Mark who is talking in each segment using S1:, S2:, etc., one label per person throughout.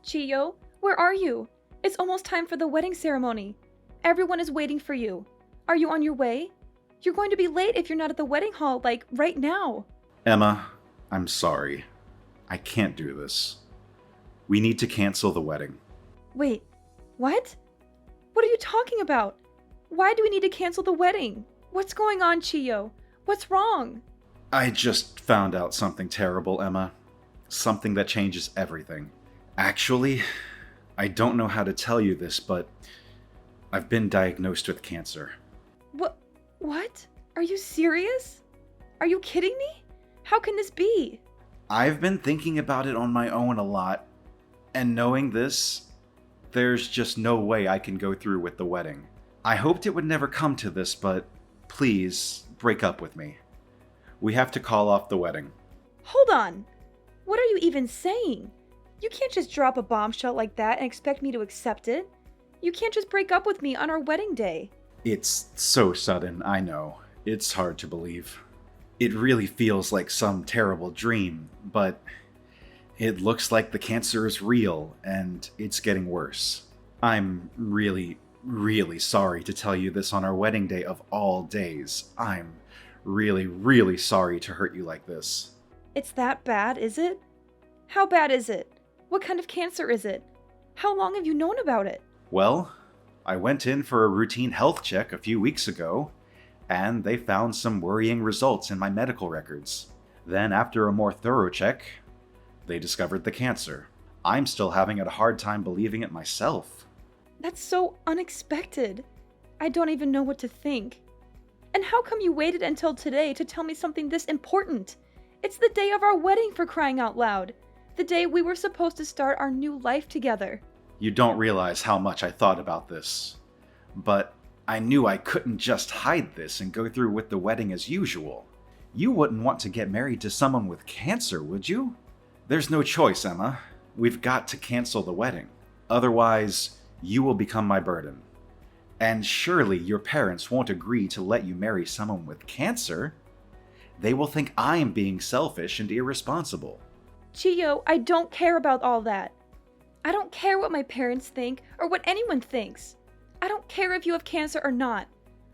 S1: Chiyo, where are you? It's almost time for the wedding ceremony. Everyone is waiting for you. Are you on your way? You're going to be late if you're not at the wedding hall, like, right now.
S2: Emma, I'm sorry. I can't do this. We need to cancel the wedding.
S1: Wait, what? What are you talking about? Why do we need to cancel the wedding? What's going on, Chiyo? What's wrong?
S2: I just found out something terrible, Emma. Something that changes everything. Actually, I don't know how to tell you this, but I've been diagnosed with cancer.
S1: What? Are you serious? Are you kidding me? How can this be?
S2: I've been thinking about it on my own a lot, and knowing this, there's just no way I can go through with the wedding. I hoped it would never come to this, but please break up with me. We have to call off the wedding.
S1: Hold on. What are you even saying? You can't just drop a bombshell like that and expect me to accept it. You can't just break up with me on our wedding day.
S2: It's so sudden, I know. It's hard to believe. It really feels like some terrible dream, but it looks like the cancer is real and it's getting worse. I'm really sorry to tell you this on our wedding day of all days. I'm really sorry to hurt you like this.
S1: It's that bad, is it? How bad is it? What kind of cancer is it? How long have you known about it?
S2: Well, I went in for a routine health check a few weeks ago, and they found some worrying results in my medical records. Then, after a more thorough check, they discovered the cancer. I'm still having a hard time believing it myself.
S1: That's so unexpected. I don't even know what to think. And how come you waited until today to tell me something this important? It's the day of our wedding, for crying out loud. The day we were supposed to start our new life together.
S2: You don't realize how much I thought about this. But I knew I couldn't just hide this and go through with the wedding as usual. You wouldn't want to get married to someone with cancer, would you? There's no choice, Emma. We've got to cancel the wedding. Otherwise, you will become my burden. And surely your parents won't agree to let you marry someone with cancer. They will think I'm being selfish and irresponsible.
S1: Chiyo, I don't care about all that. I don't care what my parents think or what anyone thinks. I don't care if you have cancer or not.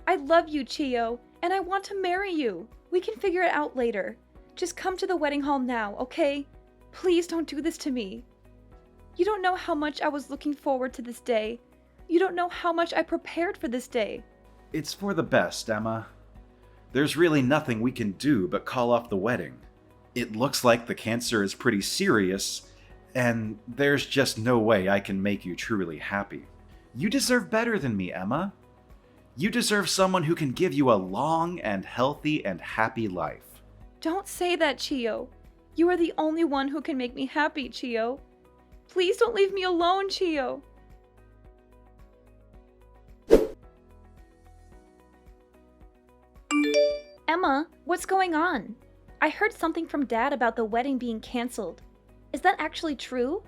S1: I love you, Chiyo, and I want to marry you. We can figure it out later. Just come to the wedding hall now, okay? Please don't do this to me. You don't know how much I was looking forward to this day. You don't know how much I prepared for this day.
S2: It's for the best, Emma. There's really nothing we can do but call off the wedding. It looks like the cancer is pretty serious, and there's just no way I can make you truly happy. You deserve better than me, Emma. You deserve someone who can give you a long and healthy and happy life.
S1: Don't say that, Chiyo. You are the only one who can make me happy, Chiyo. Please don't leave me alone, Chiyo. Emma, what's going on? I heard something from Dad about the wedding being canceled. Is that actually true?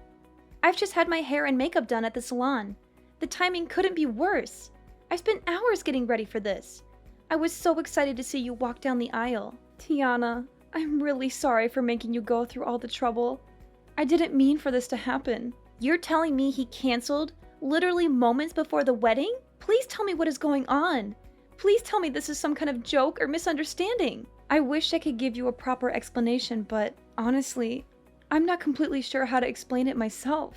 S1: I've just had my hair and makeup done at the salon. The timing couldn't be worse. I spent hours getting ready for this. I was so excited to see you walk down the aisle. Tiana, I'm really sorry for making you go through all the trouble. I didn't mean for this to happen. You're telling me he canceled literally moments before the wedding? Please tell me what is going on. Please tell me this is some kind of joke or misunderstanding. I wish I could give you a proper explanation, but honestly, I'm not completely sure how to explain it myself.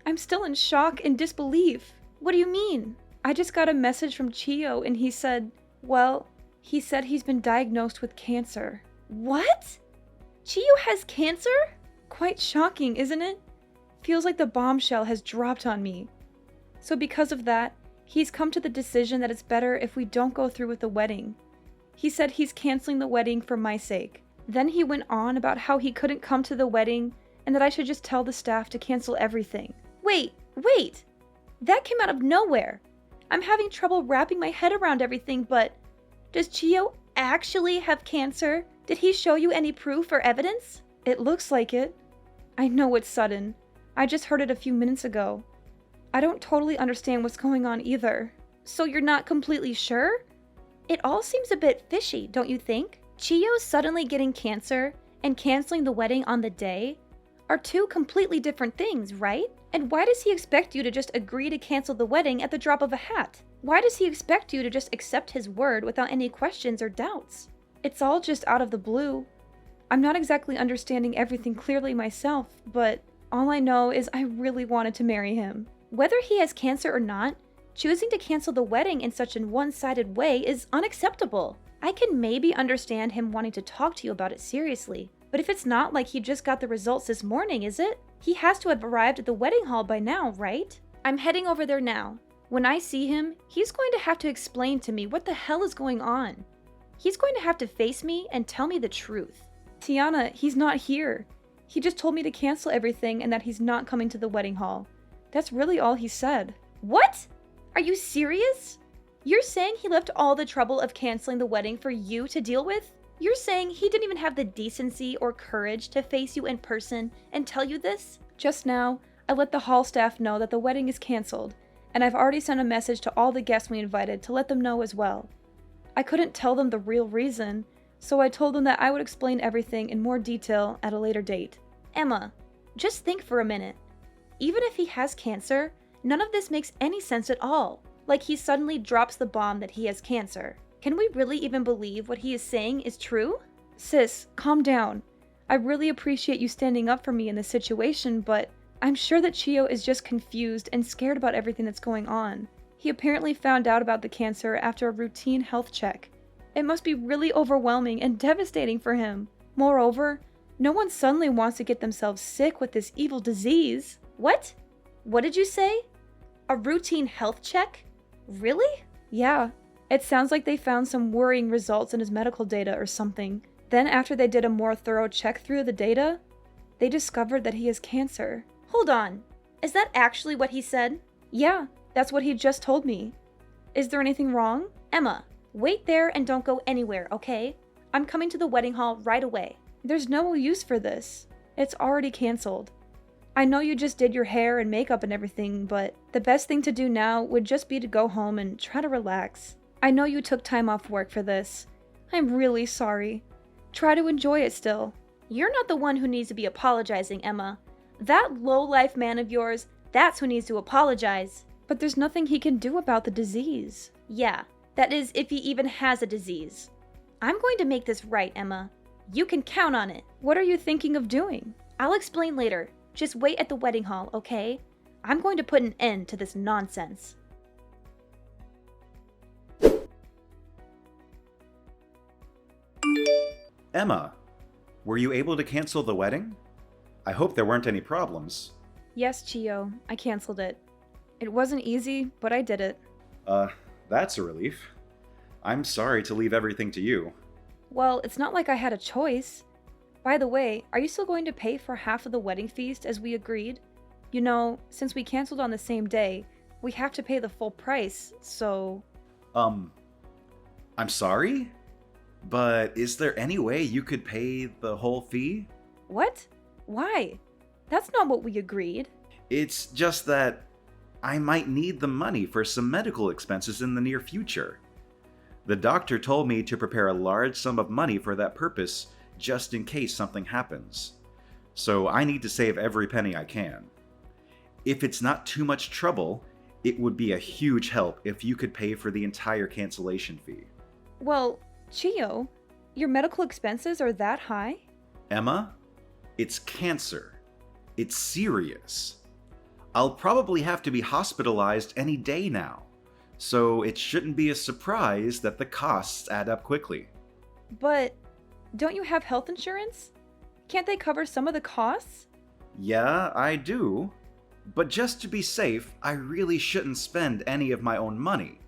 S1: I'm still in shock and disbelief. What do you mean? I just got a message from Chiyo and he said he's been diagnosed with cancer. What? Chiyo has cancer? Quite shocking, isn't it? Feels like the bombshell has dropped on me. So because of that, he's come to the decision that it's better if we don't go through with the wedding. He said he's canceling the wedding for my sake. Then he went on about how he couldn't come to the wedding and that I should just tell the staff to cancel everything. Wait! That came out of nowhere. I'm having trouble wrapping my head around everything, but does Chiyo actually have cancer? Did he show you any proof or evidence? It looks like it. I know it's sudden. I just heard it a few minutes ago. I don't totally understand what's going on either. So you're not completely sure? It all seems a bit fishy, don't you think? Chiyo suddenly getting cancer and canceling the wedding on the day? are two completely different things, right? And why does he expect you to just agree to cancel the wedding at the drop of a hat? Why does he expect you to just accept his word without any questions or doubts? It's all just out of the blue. I'm not exactly understanding everything clearly myself, but all I know is I really wanted to marry him. Whether he has cancer or not, choosing to cancel the wedding in such a one-sided way is unacceptable. I can maybe understand him wanting to talk to you about it seriously, but if it's not like he just got the results this morning, is it? He has to have arrived at the wedding hall by now, right? I'm heading over there now. When I see him, he's going to have to explain to me what the hell is going on. He's going to have to face me and tell me the truth. Tiana, he's not here. He just told me to cancel everything and that he's not coming to the wedding hall. That's really all he said. What? Are you serious? You're saying he left all the trouble of canceling the wedding for you to deal with? You're saying he didn't even have the decency or courage to face you in person and tell you this? Just now, I let the hall staff know that the wedding is canceled, and I've already sent a message to all the guests we invited to let them know as well. I couldn't tell them the real reason, so I told them that I would explain everything in more detail at a later date. Emma, just think for a minute. Even if he has cancer, none of this makes any sense at all. Like he suddenly drops the bomb that he has cancer. Can we really even believe what he is saying is true? Sis, calm down. I really appreciate you standing up for me in this situation, but I'm sure that Chio is just confused and scared about everything that's going on. He apparently found out about the cancer after a routine health check. It must be really overwhelming and devastating for him. Moreover, no one suddenly wants to get themselves sick with this evil disease. What? What did you say? A routine health check? Really? Yeah. It sounds like they found some worrying results in his medical data or something. Then after they did a more thorough check through the data, they discovered that he has cancer. Hold on. Is that actually what he said? Yeah, that's what he just told me. Is there anything wrong? Emma, wait there and don't go anywhere, okay? I'm coming to the wedding hall right away. There's no use for this. It's already canceled. I know you just did your hair and makeup and everything, but the best thing to do now would just be to go home and try to relax. I know you took time off work for this. I'm really sorry. Try to enjoy it still. You're not the one who needs to be apologizing, Emma. That low-life man of yours, that's who needs to apologize. But there's nothing he can do about the disease. Yeah, that is if he even has a disease. I'm going to make this right, Emma. You can count on it. What are you thinking of doing? I'll explain later. Just wait at the wedding hall, okay? I'm going to put an end to this nonsense.
S2: Emma, were you able to cancel the wedding? I hope there weren't any problems.
S1: Yes, Chio, I canceled it. It wasn't easy, but I did it.
S2: That's a relief. I'm sorry to leave everything to you.
S1: Well, it's not like I had a choice. By the way, are you still going to pay for half of the wedding feast as we agreed? You know, since we canceled on the same day, we have to pay the full price, so...
S2: I'm sorry? But is there any way you could pay the whole fee?
S1: What? Why? That's not what we agreed.
S2: It's just that I might need the money for some medical expenses in the near future. The doctor told me to prepare a large sum of money for that purpose just in case something happens. So I need to save every penny I can. If it's not too much trouble, it would be a huge help if you could pay for the entire cancellation fee.
S1: Well, Chio, your medical expenses are that high?
S2: Emma, it's cancer. It's serious. I'll probably have to be hospitalized any day now, so it shouldn't be a surprise that the costs add up quickly.
S1: But don't you have health insurance? Can't they cover some of the costs?
S2: Yeah, I do. But just to be safe, I really shouldn't spend any of my own money.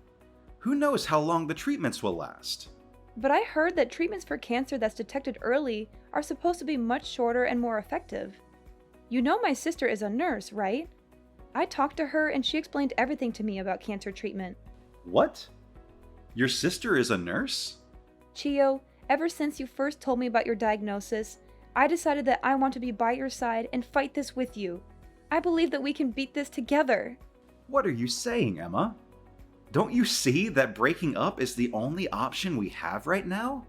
S2: Who knows how long the treatments will last?
S1: But I heard that treatments for cancer that's detected early are supposed to be much shorter and more effective. You know my sister is a nurse, right? I talked to her and she explained everything to me about cancer treatment.
S2: What? Your sister is a nurse?
S1: Chio, ever since you first told me about your diagnosis, I decided that I want to be by your side and fight this with you. I believe that we can beat this together.
S2: What are you saying, Emma? Don't you see that breaking up is the only option we have right now?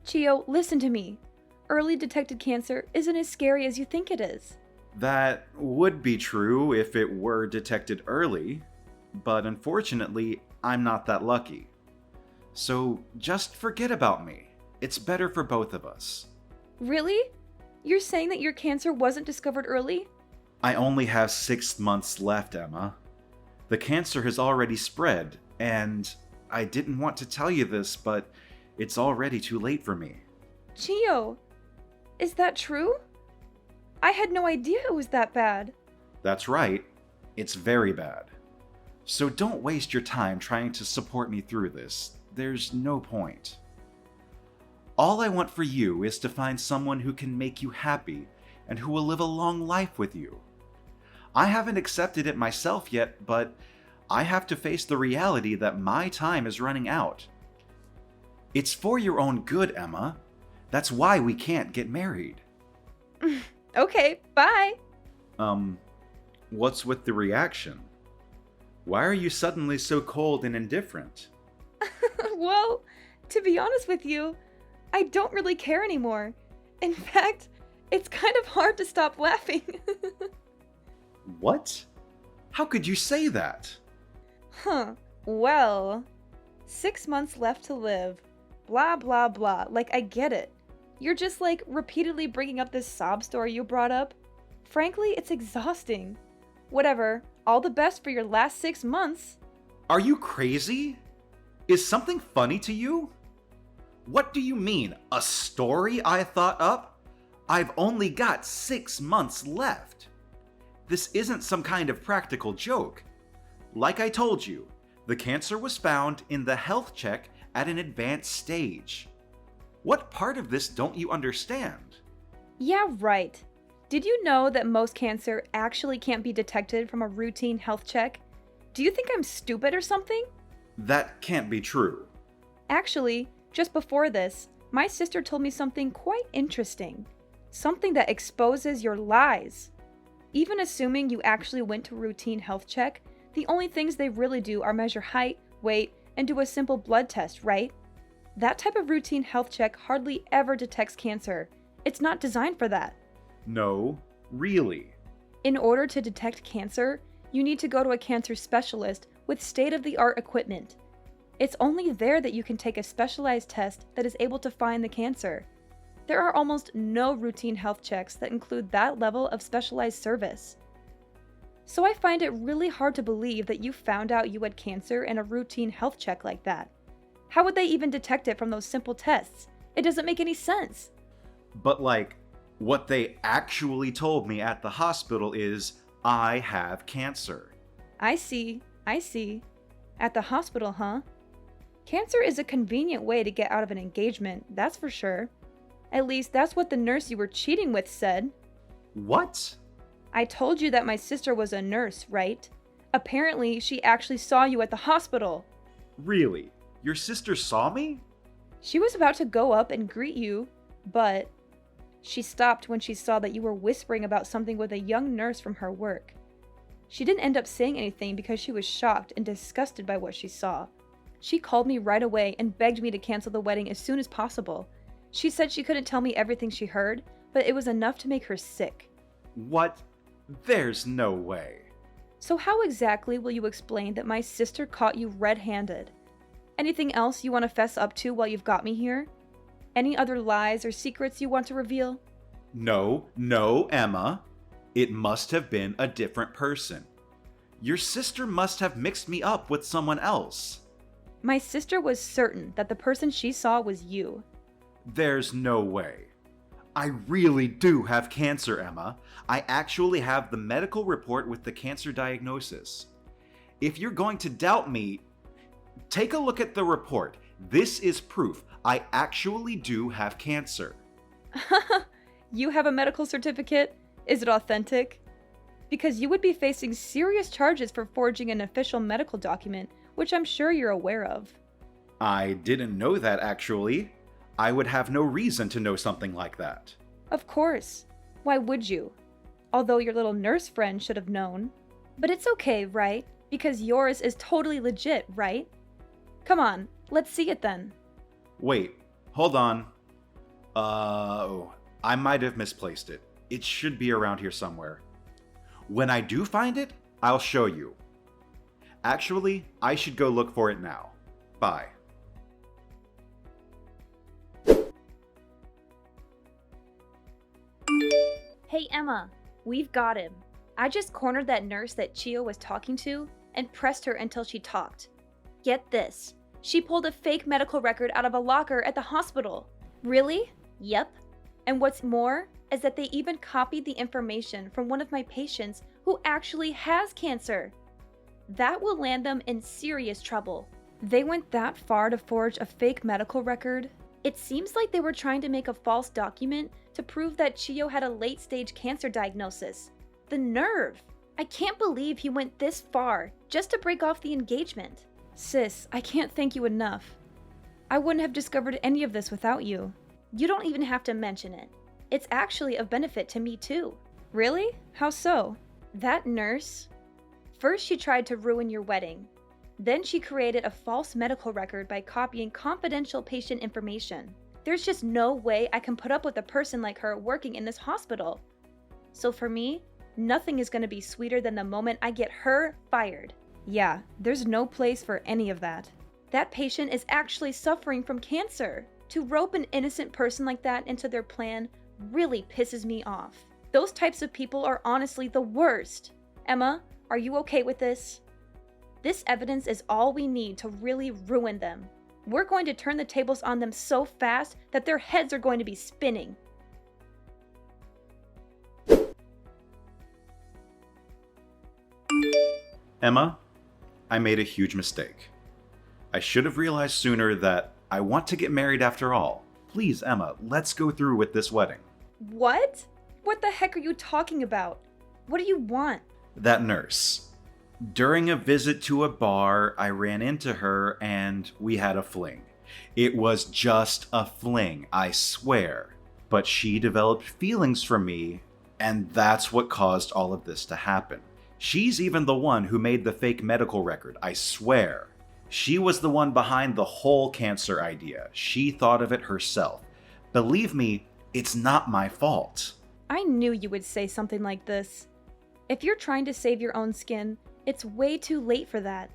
S1: Chio, listen to me. Early detected cancer isn't as scary as you think it is.
S2: That would be true if it were detected early, but unfortunately, I'm not that lucky. So just forget about me. It's better for both of us.
S1: Really? You're saying that your cancer wasn't discovered early?
S2: I only have 6 months left, Emma. The cancer has already spread, and I didn't want to tell you this, but it's already too late for me.
S1: Chio, is that true? I had no idea it was that bad.
S2: That's right, it's very bad. So don't waste your time trying to support me through this. There's no point. All I want for you is to find someone who can make you happy and who will live a long life with you. I haven't accepted it myself yet, but I have to face the reality that my time is running out. It's for your own good, Emma. That's why we can't get married.
S1: Okay, bye.
S2: What's with the reaction? Why are you suddenly so cold and indifferent?
S1: Well, to be honest with you, I don't really care anymore. In fact, it's kind of hard to stop laughing.
S2: What? How could you say that?
S1: Well, 6 months left to live. Blah, blah, blah. Like, I get it. You're just like repeatedly bringing up this sob story you brought up. Frankly, it's exhausting. Whatever. All the best for your last 6 months.
S2: Are you crazy? Is something funny to you? What do you mean, a story I thought up? I've only got 6 months left. This isn't some kind of practical joke. Like I told you, the cancer was found in the health check at an advanced stage. What part of this don't you understand?
S1: Yeah, right. Did you know that most cancer actually can't be detected from a routine health check? Do you think I'm stupid or something?
S2: That can't be true.
S1: Actually, just before this, my sister told me something quite interesting. Something that exposes your lies. Even assuming you actually went to a routine health check, the only things they really do are measure height, weight, and do a simple blood test, right? That type of routine health check hardly ever detects cancer. It's not designed for that.
S2: No, really.
S1: In order to detect cancer, you need to go to a cancer specialist with state-of-the-art equipment. It's only there that you can take a specialized test that is able to find the cancer. There are almost no routine health checks that include that level of specialized service. So I find it really hard to believe that you found out you had cancer in a routine health check like that. How would they even detect it from those simple tests? It doesn't make any sense.
S2: But what they actually told me at the hospital is I have cancer.
S1: I see. At the hospital, huh? Cancer is a convenient way to get out of an engagement, that's for sure. At least that's what the nurse you were cheating with said.
S2: What?
S1: I told you that my sister was a nurse, right? Apparently, she actually saw you at the hospital.
S2: Really? Your sister saw me?
S1: She was about to go up and greet you, but she stopped when she saw that you were whispering about something with a young nurse from her work. She didn't end up saying anything because she was shocked and disgusted by what she saw. She called me right away and begged me to cancel the wedding as soon as possible. She said she couldn't tell me everything she heard, but it was enough to make her sick.
S2: What? There's no way.
S1: So how exactly will you explain that my sister caught you red-handed? Anything else you want to fess up to while you've got me here? Any other lies or secrets you want to reveal?
S2: No, Emma. It must have been a different person. Your sister must have mixed me up with someone else.
S1: My sister was certain that the person she saw was you.
S2: There's no way. I really do have cancer, Emma. I actually have the medical report with the cancer diagnosis. If you're going to doubt me, take a look at the report. This is proof I actually do have cancer.
S1: You have a medical certificate? Is it authentic? Because you would be facing serious charges for forging an official medical document, which I'm sure you're aware of.
S2: I didn't know that, actually. I would have no reason to know something like that.
S1: Of course. Why would you? Although your little nurse friend should have known. But it's okay, right? Because yours is totally legit, right? Come on, let's see it then.
S2: Wait, hold on. I might have misplaced it. It should be around here somewhere. When I do find it, I'll show you. Actually, I should go look for it now. Bye.
S1: Hey Emma, we've got him. I just cornered that nurse that Chio was talking to and pressed her until she talked. Get this, she pulled a fake medical record out of a locker at the hospital. Really? Yep. And what's more is that they even copied the information from one of my patients who actually has cancer. That will land them in serious trouble. They went that far to forge a fake medical record? It seems like they were trying to make a false document to prove that Chio had a late-stage cancer diagnosis. The nerve! I can't believe he went this far just to break off the engagement. Sis, I can't thank you enough. I wouldn't have discovered any of this without you. You don't even have to mention it. It's actually of benefit to me too. Really? How so? That nurse? First she tried to ruin your wedding. Then she created a false medical record by copying confidential patient information. There's just no way I can put up with a person like her working in this hospital. So for me, nothing is going to be sweeter than the moment I get her fired. Yeah, there's no place for any of that. That patient is actually suffering from cancer. To rope an innocent person like that into their plan really pisses me off. Those types of people are honestly the worst. Emma, are you okay with this? This evidence is all we need to really ruin them. We're going to turn the tables on them so fast that their heads are going to be spinning.
S2: Emma, I made a huge mistake. I should have realized sooner that I want to get married after all. Please, Emma, let's go through with this wedding.
S1: What? What the heck are you talking about? What do you want?
S2: That nurse. During a visit to a bar, I ran into her and we had a fling. It was just a fling, I swear. But she developed feelings for me, and that's what caused all of this to happen. She's even the one who made the fake medical record, I swear. She was the one behind the whole cancer idea. She thought of it herself. Believe me, it's not my fault.
S1: I knew you would say something like this. If you're trying to save your own skin, it's way too late for that.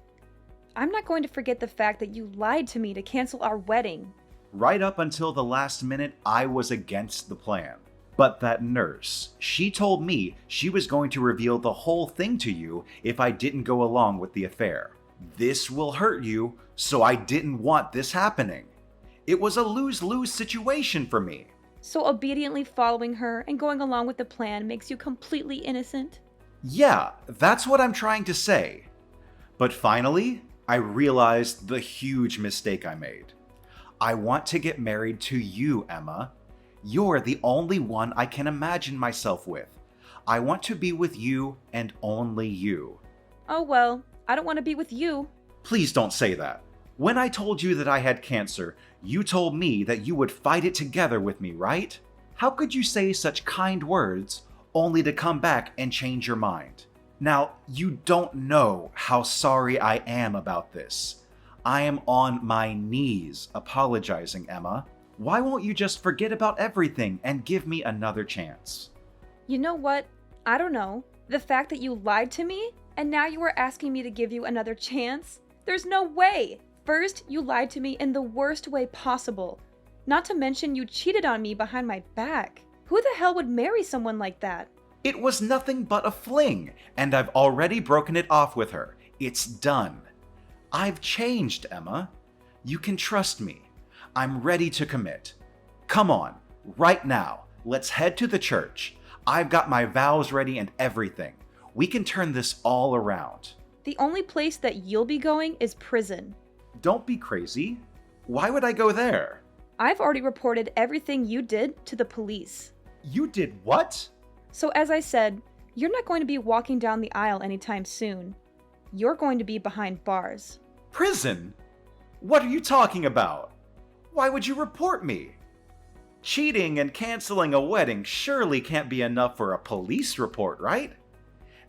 S1: I'm not going to forget the fact that you lied to me to cancel our wedding.
S2: Right up until the last minute, I was against the plan. But that nurse, she told me she was going to reveal the whole thing to you if I didn't go along with the affair. This will hurt you, so I didn't want this happening. It was a lose-lose situation for me.
S1: So obediently following her and going along with the plan makes you completely innocent?
S2: Yeah, that's what I'm trying to say. But finally, I realized the huge mistake I made. I want to get married to you, Emma. You're the only one I can imagine myself with. I want to be with you and only you.
S1: Oh well, I don't want to be with you.
S2: Please don't say that. When I told you that I had cancer, you told me that you would fight it together with me, right? How could you say such kind words only to come back and change your mind? Now, you don't know how sorry I am about this. I am on my knees apologizing, Emma. Why won't you just forget about everything and give me another chance?
S1: You know what? I don't know. The fact that you lied to me, and now you are asking me to give you another chance? There's no way! First, you lied to me in the worst way possible. Not to mention you cheated on me behind my back. Who the hell would marry someone like that?
S2: It was nothing but a fling, and I've already broken it off with her. It's done. I've changed, Emma. You can trust me. I'm ready to commit. Come on, right now. Let's head to the church. I've got my vows ready and everything. We can turn this all around.
S1: The only place that you'll be going is prison.
S2: Don't be crazy. Why would I go there?
S1: I've already reported everything you did to the police.
S2: You did what?
S1: So as I said, you're not going to be walking down the aisle anytime soon. You're going to be behind bars.
S2: Prison? What are you talking about? Why would you report me? Cheating and canceling a wedding surely can't be enough for a police report, right?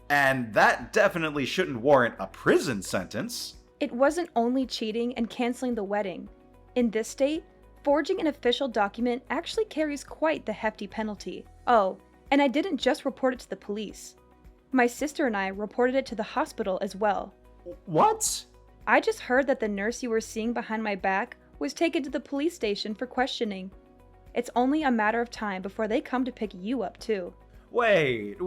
S2: And that definitely shouldn't warrant a prison sentence.
S1: It wasn't only cheating and canceling the wedding. In this state, forging an official document actually carries quite the hefty penalty. Oh, and I didn't just report it to the police. My sister and I reported it to the hospital as well.
S2: What?
S1: I just heard that the nurse you were seeing behind my back was taken to the police station for questioning. It's only a matter of time before they come to pick you up, too.
S2: Wait.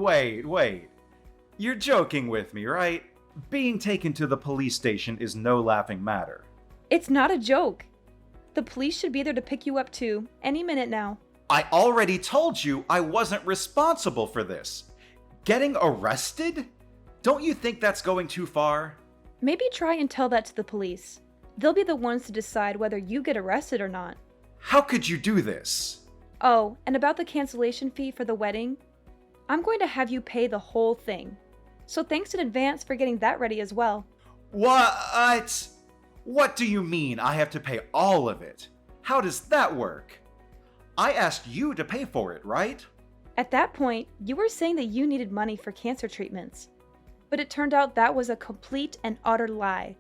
S2: You're joking with me, right? Being taken to the police station is no laughing matter.
S1: It's not a joke. The police should be there to pick you up, too, any minute now.
S2: I already told you I wasn't responsible for this. Getting arrested? Don't you think that's going too far?
S1: Maybe try and tell that to the police. They'll be the ones to decide whether you get arrested or not.
S2: How could you do this?
S1: Oh, and about the cancellation fee for the wedding, I'm going to have you pay the whole thing. So thanks in advance for getting that ready as well.
S2: What? What do you mean I have to pay all of it? How does that work? I asked you to pay for it, right?
S1: At that point, you were saying that you needed money for cancer treatments. But it turned out that was a complete and utter lie.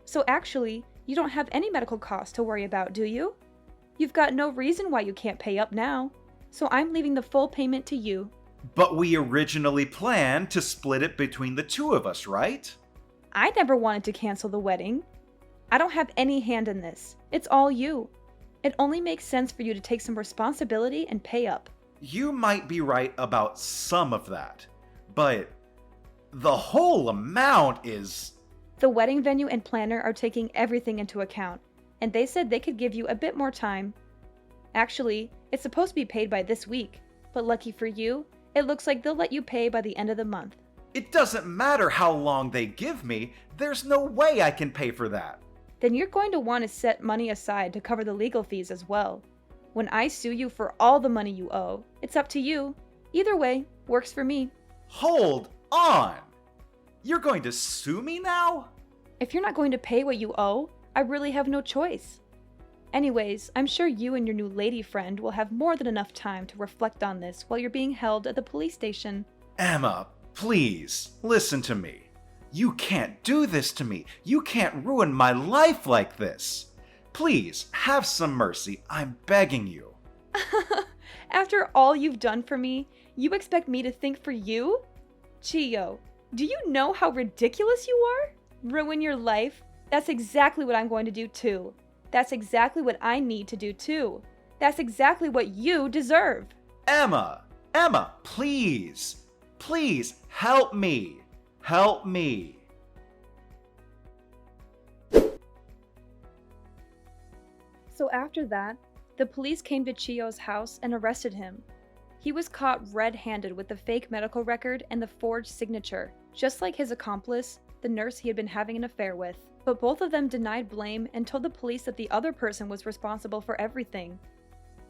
S1: So actually, you don't have any medical costs to worry about, do you? You've got no reason why you can't pay up now. So I'm leaving the full payment to you.
S2: But we originally planned to split it between the two of us, right?
S1: I never wanted to cancel the wedding. I don't have any hand in this. It's all you. It only makes sense for you to take some responsibility and pay up.
S2: You might be right about some of that, but the whole amount is...
S1: The wedding venue and planner are taking everything into account, and they said they could give you a bit more time. Actually, it's supposed to be paid by this week, but lucky for you, it looks like they'll let you pay by the end of the month.
S2: It doesn't matter how long they give me, there's no way I can pay for that.
S1: Then you're going to want to set money aside to cover the legal fees as well. When I sue you for all the money you owe, it's up to you. Either way, works for me.
S2: Hold on! You're going to sue me now?
S1: If you're not going to pay what you owe, I really have no choice. Anyways, I'm sure you and your new lady friend will have more than enough time to reflect on this while you're being held at the police station.
S2: Emma, please, listen to me. You can't do this to me. You can't ruin my life like this. Please, have some mercy. I'm begging you.
S1: After all you've done for me, you expect me to think for you? Chio, do you know how ridiculous you are? Ruin your life? That's exactly what I'm going to do too. That's exactly what I need to do too. That's exactly what you deserve.
S2: Emma, please. Please, help me. Help me.
S1: So after that, the police came to Chio's house and arrested him. He was caught red-handed with the fake medical record and the forged signature, just like his accomplice, the nurse he had been having an affair with. But both of them denied blame and told the police that the other person was responsible for everything.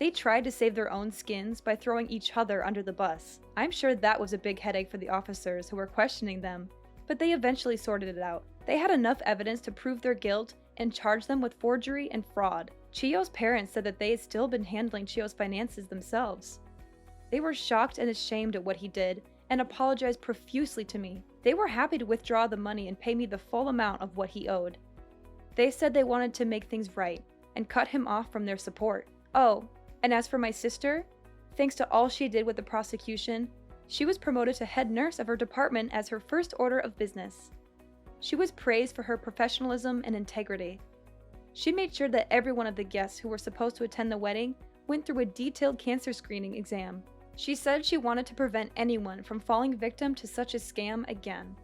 S1: They tried to save their own skins by throwing each other under the bus. I'm sure that was a big headache for the officers who were questioning them, but they eventually sorted it out. They had enough evidence to prove their guilt and charge them with forgery and fraud. Chio's parents said that they had still been handling Chio's finances themselves. They were shocked and ashamed at what he did and apologized profusely to me. They were happy to withdraw the money and pay me the full amount of what he owed. They said they wanted to make things right and cut him off from their support. Oh, and as for my sister, thanks to all she did with the prosecution, she was promoted to head nurse of her department as her first order of business. She was praised for her professionalism and integrity. She made sure that every one of the guests who were supposed to attend the wedding went through a detailed cancer screening exam. She said she wanted to prevent anyone from falling victim to such a scam again.